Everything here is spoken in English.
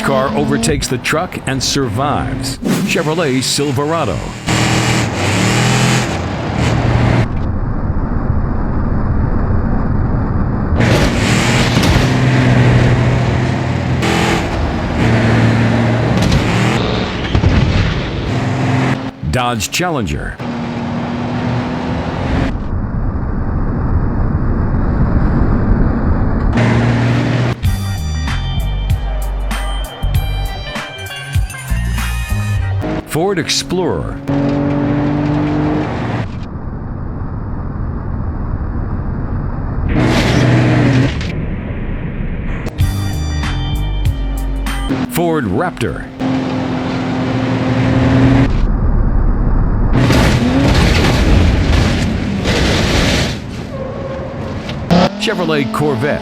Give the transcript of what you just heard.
car overtakes the truck and survives? Chevrolet Silverado. Dodge Challenger. Ford Explorer. Ford Raptor. Chevrolet Corvette.